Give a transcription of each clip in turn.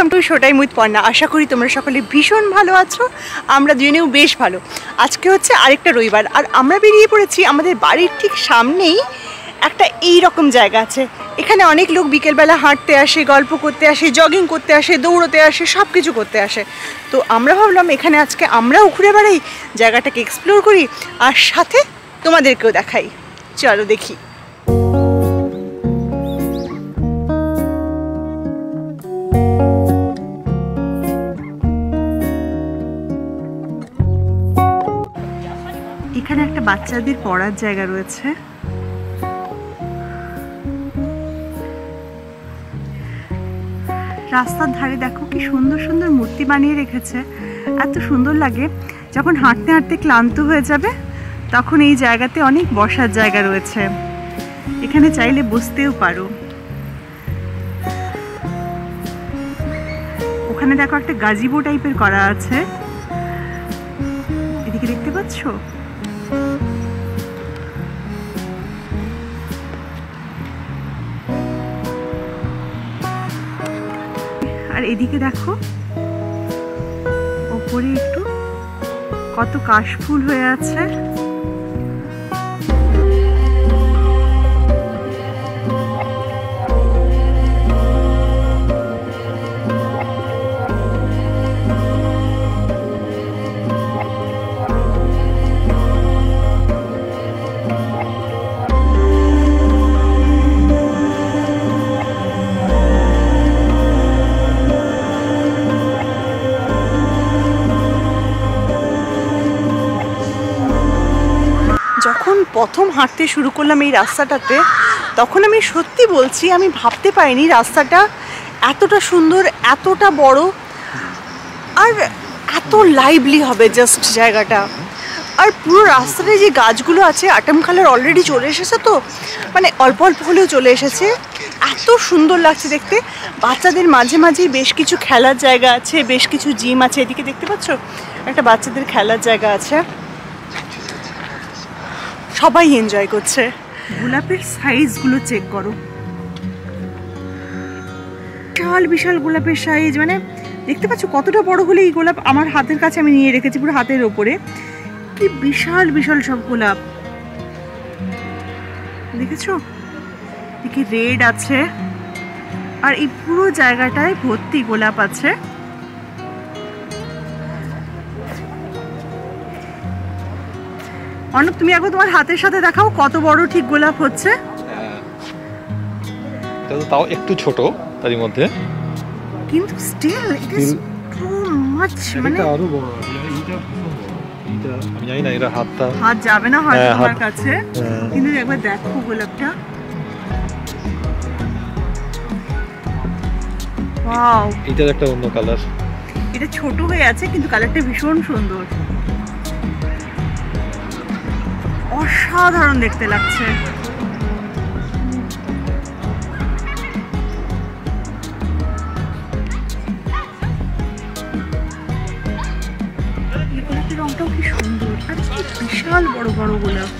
Welcome to Showtime with পান্না। আশা করি তোমরা সকলে ভীষণ ভালো আছো, আমরা দুজনেও বেশ ভালো। আজকে হচ্ছে আরেকটা রবিবার, আর আমরা বেরিয়ে পড়েছি। আমাদের বাড়ির ঠিক সামনেই একটা এই রকম জায়গা আছে। এখানে অনেক লোক বিকেলবেলা হাঁটতে আসে, গল্প করতে আসে, জগিং করতে আসে, দৌড়তে আসে, সব কিছু করতে আসে। তো আমরা ভাবলাম এখানে আজকে আমরাও ঘুরে বেড়াই, জায়গাটাকে এক্সপ্লোর করি, আর সাথে তোমাদেরকেও দেখাই। চলো দেখি। এখানে একটা বাচ্চাদের পড়ার জায়গা রয়েছে। রাস্তার ধারে দেখো কি সুন্দর সুন্দর মূর্তি বানিয়ে রেখেছে, এত সুন্দর লাগে। যখন হাঁটতে হাঁটতে ক্লান্ত হয়ে যাবে তখন এই জায়গাতে অনেক বসার জায়গা রয়েছে, এখানে চাইলে বসতেও পারো। ওখানে দেখো একটা গাজিবো টাইপের করা আছে, এদিকে দেখতে পাচ্ছ। আর এদিকে দেখো ওপরে একটু কত কাশফুল হয়ে আছে। যখন প্রথম হাঁটতে শুরু করলাম এই রাস্তাটাতে, তখন আমি সত্যি বলছি আমি ভাবতে পারিনি রাস্তাটা এতটা সুন্দর, এতটা বড়, আর এত লাইভলি হবে জাস্ট জায়গাটা। আর পুরো রাস্তাতে যে গাছগুলো আছে, অটম কালার অলরেডি চলে এসেছে, তো মানে অল্প অল্প হলেও চলে এসেছে। এত সুন্দর লাগছে দেখতে। বাচ্চাদের মাঝে মাঝেই বেশ কিছু খেলার জায়গা আছে, বেশ কিছু জিম আছে। এদিকে দেখতে পাচ্ছ একটা বাচ্চাদের খেলার জায়গা আছে, সবাই এনজয় করছে। গোলাপের সাইজগুলো চেক করো, বিশাল বিশাল গোলাপের সাইজ। মানে দেখতে পাচ্ছ কতটা বড় হলে এই গোলাপ আমার হাতের কাছে আমি নিয়ে রেখেছি, পুরো হাতের ওপরে। কি বিশাল বিশাল সব গোলাপ দেখেছো। দেখি রেড আছে, আর এই পুরো জায়গাটায় ভর্তি গোলাপ আছে। অর্ণব, তুমি একবার তোমার হাতের সাথে দেখাও কত বড় ঠিক গোলাপ হচ্ছে। এটা তো তাও একটু ছোট তারই মধ্যে, কিন্তু still it is too much. মানে আরো বড়। এটা আমি জানি না, এটা হাত যাবে না হয়তো তোমার কাছে, কিন্তু একবার দেখো গোলাপটা। ওয়াও, এটার একটা অন্য কালার। এটা ছোট হয়ে আছে কিন্তু কালারটা ভীষণ সুন্দর, অসাধারণ দেখতে লাগছে। গোলাপের রংটাও কি সুন্দর, আর বিশাল বড় বড় গোলাপ।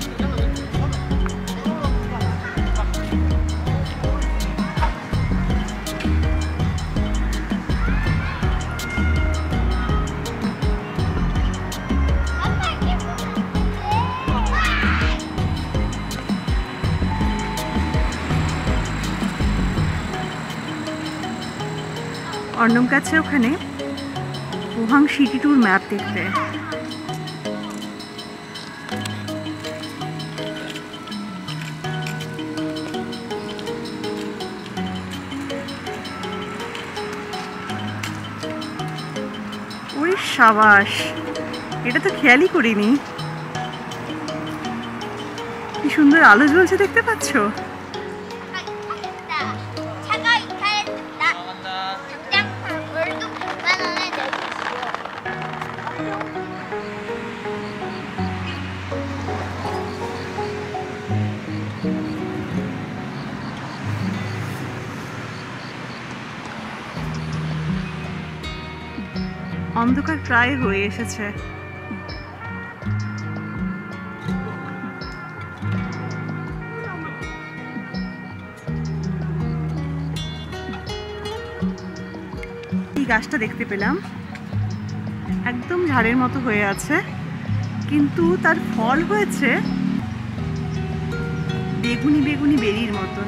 অর্ণব কাছে ওখানে পোহাং সিটি ট্যুর ম্যাপ দেখতে। ওরে সাবাস, এটা তো খেয়ালই করিনি। কি সুন্দর আলো জ্বলছে দেখতে পাচ্ছ। অন্ধকার প্রায় হয়ে এসেছে। এই গাছটা দেখতে পেলাম, একদম ঝাড়ের মতো হয়ে আছে, কিন্তু তার ফল হয়েছে বেগুনি বেগুনি বেরির মতন।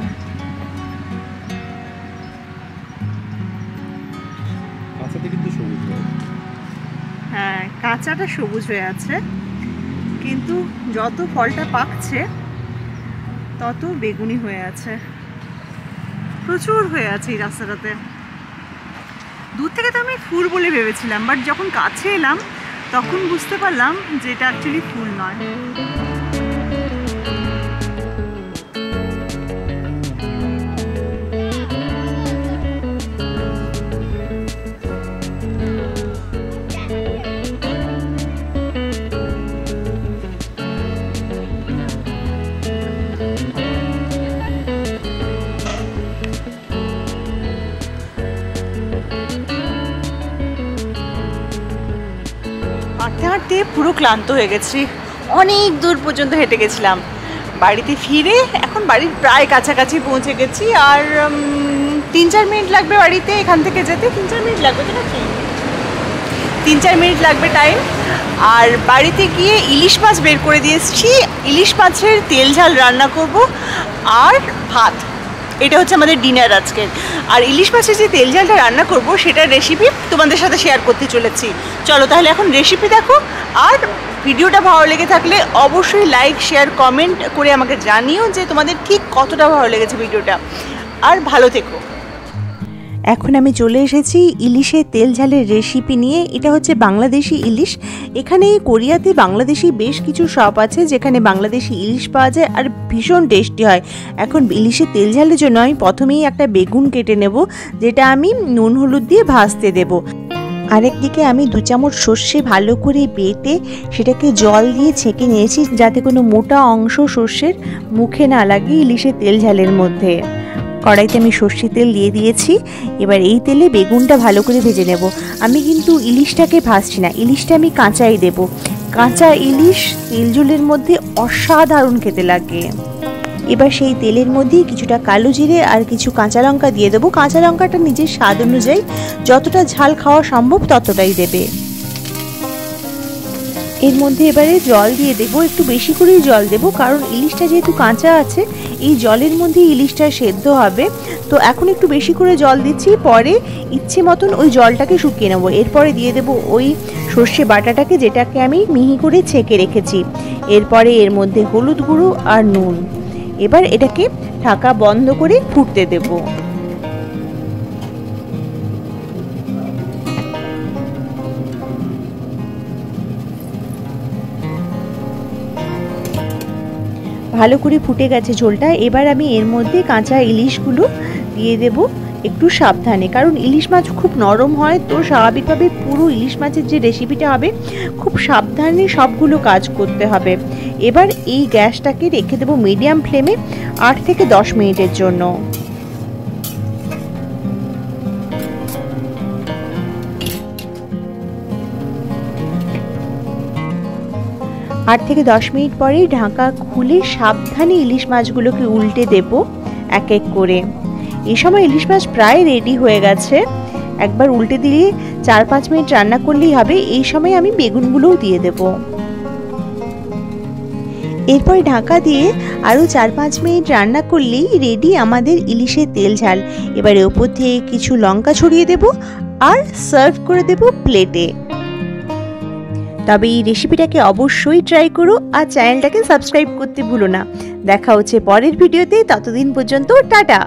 হ্যাঁ, কাঁচাটা সবুজ হয়ে আছে, কিন্তু যত ফলটা পাকছে তত বেগুনি হয়ে আছে, প্রচুর হয়ে আছে এই রাস্তাটাতে। দূর থেকে তো আমি ফুল বলে ভেবেছিলাম, বাট যখন কাছে এলাম তখন বুঝতে পারলাম যে এটা অ্যাকচুয়ালি ফুল নয়। হাঁটতে হাঁটতে পুরো ক্লান্ত হয়ে গেছি, অনেক দূর পর্যন্ত হেঁটে গেছিলাম। বাড়িতে ফিরে এখন বাড়ির প্রায় কাছাকাছি পৌঁছে গেছি, আর 3-4 মিনিট লাগবে বাড়িতে এখান থেকে যেতে। 3-4 মিনিট লাগবে তো নাকি? 3-4 মিনিট লাগবে টাইম। আর বাড়িতে গিয়ে ইলিশ মাছ বের করে দিয়ে এসেছি, ইলিশ মাছের তেল ঝাল রান্না করব আর ভাত। এটা হচ্ছে আমাদের ডিনার আজকের। আর ইলিশ মাছের যে তেল ঝালটা রান্না করব সেটার রেসিপি তোমাদের সাথে শেয়ার করতে চলেছি। চলো তাহলে এখন রেসিপি দেখো, আর ভিডিওটা ভালো লেগে থাকলে অবশ্যই লাইক শেয়ার কমেন্ট করে আমাকে জানিও যে তোমাদের ঠিক কতটা ভালো লেগেছে ভিডিওটা। আর ভালো থেকো। এখন আমি চলে এসেছি ইলিশের তেল ঝালের রেসিপি নিয়ে। এটা হচ্ছে বাংলাদেশি ইলিশ। এখানে কোরিয়াতে বাংলাদেশি বেশ কিছু শপ আছে যেখানে বাংলাদেশি ইলিশ পাওয়া যায় আর ভীষণ টেস্টি হয়। এখন ইলিশের তেল ঝালের জন্য আমি প্রথমেই একটা বেগুন কেটে নেব, যেটা আমি নুন হলুদ দিয়ে ভাজতে দেব। আরেকদিকে আমি 2 চামচ সর্ষে ভালো করে বেটে সেটাকে জল দিয়ে ছেঁকে নিয়েছি, যাতে কোনো মোটা অংশ সর্ষের মুখে না লাগে ইলিশের তেল ঝালের মধ্যে। কড়াইতে আমি সর্ষে তেল দিয়ে দিয়েছি। এবার এই তেলে বেগুনটা ভালো করে ভেজে নেব। আমি কিন্তু ইলিশটাকে ভাজছি না, ইলিশটা আমি কাঁচাই দেব। কাঁচা ইলিশ তেল ঝোলের মধ্যে অসাধারণ খেতে লাগে। এবার সেই তেলের মধ্যে কিছুটা কালো জিরে আর কিছু কাঁচা লঙ্কা দিয়ে দেবো। কাঁচা লঙ্কাটা নিজের স্বাদ অনুযায়ী যতটা ঝাল খাওয়া সম্ভব ততটাই দেবে। এর মধ্যে এবারে জল দিয়ে দেবো, একটু বেশি করেই জল দেবো, কারণ ইলিশটা যেহেতু কাঁচা আছে এই জলের মধ্যে ইলিশটা সেদ্ধ হবে। তো এখন একটু বেশি করে জল দিচ্ছি, পরে ইচ্ছে মতন ওই জলটাকে শুকিয়ে নেবো। এরপরে দিয়ে দেবো ওই সর্ষে বাটাটাকে, যেটাকে আমি মিহি করে ছেঁকে রেখেছি। এরপরে এর মধ্যে হলুদ গুঁড়ো আর নুন। এবার এটাকে ঢাকা বন্ধ করে ফুটতে দেবো। ভালো করে ফুটে গেছে ঝোলটা। এবার আমি এর মধ্যে কাঁচা ইলিশগুলো দিয়ে দেব, একটু সাবধানে, কারণ ইলিশ মাছ খুব নরম হয়। তো স্বাভাবিকভাবে পুরো ইলিশ মাছের যে রেসিপিটা হবে খুব সাবধানে সবগুলো কাজ করতে হবে। এবার এই গ্যাসটাকে রেখে দেবো মিডিয়াম ফ্লেমে 8 থেকে 10 মিনিটের জন্য। 8 থেকে 10 মিনিট পরেই ঢাকা খুলে সাবধানে ইলিশ মাছগুলোকে উল্টে দেব এক এক করে। এই সময় ইলিশ মাছ প্রায় রেডি হয়ে গেছে। একবার উল্টে দিয়ে 4-5 মিনিট রান্না করলেই হবে। এই সময় আমি বেগুনগুলোও দিয়ে দেব। এরপর ঢাকা দিয়ে আরও 4-5 মিনিট রান্না করলেই রেডি আমাদের ইলিশের তেল ঝাল। এবারে ওপর থেকে কিছু লঙ্কা ছড়িয়ে দেব আর সার্ভ করে দেব প্লেটে। তবে এই রেসিপিটাকে অবশ্যই ট্রাই করো আর চ্যানেলটাকে সাবস্ক্রাইব করতে ভুলো না। দেখা হচ্ছে পরের ভিডিওতে, ততদিন পর্যন্ত টাটা।